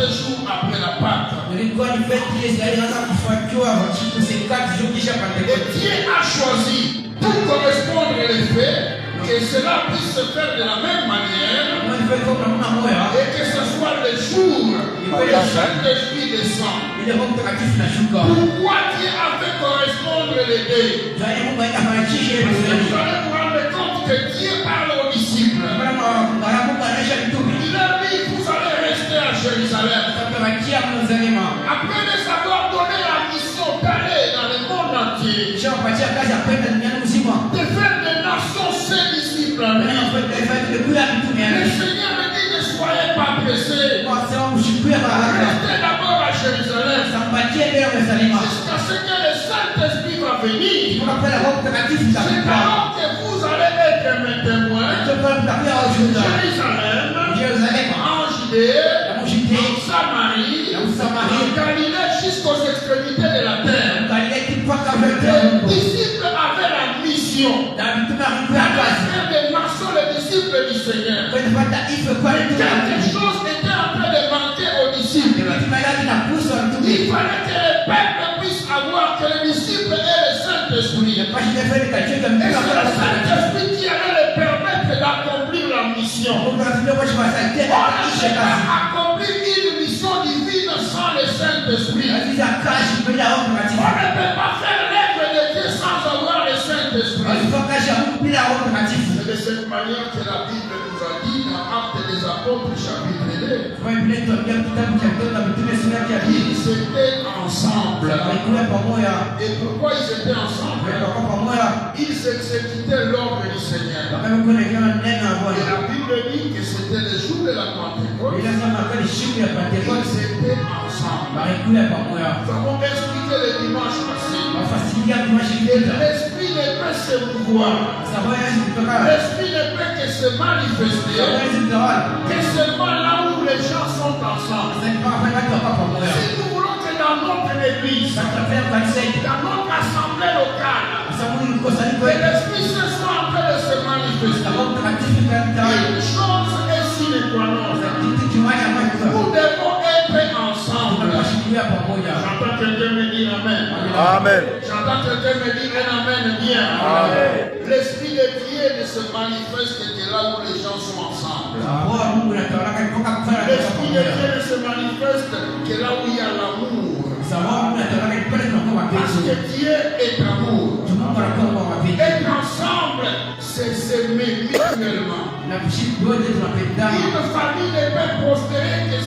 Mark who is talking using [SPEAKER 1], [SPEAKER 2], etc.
[SPEAKER 1] jours après la Pâque. Et Dieu a choisi pour correspondre les faits que cela puisse se faire de la même manière et que ce soit le jour où le Saint-Esprit descend. Pourquoi Dieu a fait correspondre les deux? Vous allez vous rendre compte que Dieu parle aux disciples. Il leur dit, vous allez rester à Jérusalem. Après les avoir donné la mission d'aller dans le monde entier, de faire des nations ses disciples. Le Seigneur me dit, ne soyez pas pressés. Restez d'abord à Jérusalem. Jusqu'à ce que le Saint-Esprit va venir. C'est alors que vous allez être mes témoins. Jérusalem, en Judée, en Samarie, en Galilée, jusqu'aux extrémités de la terre. Les disciples avaient la mission d'être des marceaux, les disciples du Seigneur. Quelque chose était en train de manquer aux disciples. Il fallait que le peuple puisse avoir que les disciples aient le Saint-Esprit. Et c'est le Saint-Esprit qui allait les permettre d'accomplir la mission. On ne peut pas accomplir une mission divine sans le Saint-Esprit. On ne peut pas faire l'œuvre de Dieu sans avoir le Saint-Esprit. C'est de cette manière que la Bible nous a dit dans Actes des Apôtres chapitre 2. Ils étaient ensemble. Et pourquoi ils étaient ensemble? Ils exécutaient l'ordre du Seigneur. Et la Bible dit que c'était le jour de la Pentecôte. Ils étaient ensemble. Nous avons expliqué le dimanche passé. L'esprit ne peut se mouvoir. L'esprit ne peut que se manifester. Que seulement là où les gens sont ensemble. Si nous voulons que dans notre église, dans notre assemblée locale, que l'esprit se soit en train de se manifester, une chose est sine qua non. Nous devons être ensemble. J'entends quelqu'un me dire amen.
[SPEAKER 2] Amen.
[SPEAKER 1] J'entends quelqu'un me dire un amen bien.
[SPEAKER 2] Amen.
[SPEAKER 1] L'esprit de Dieu ne se manifeste que là où les gens sont ensemble. L'esprit de Dieu ne se manifeste que là où il y a l'amour. Parce que Dieu est amour. Être ensemble, c'est s'aimer mutuellement. Une famille ne peut prospérer que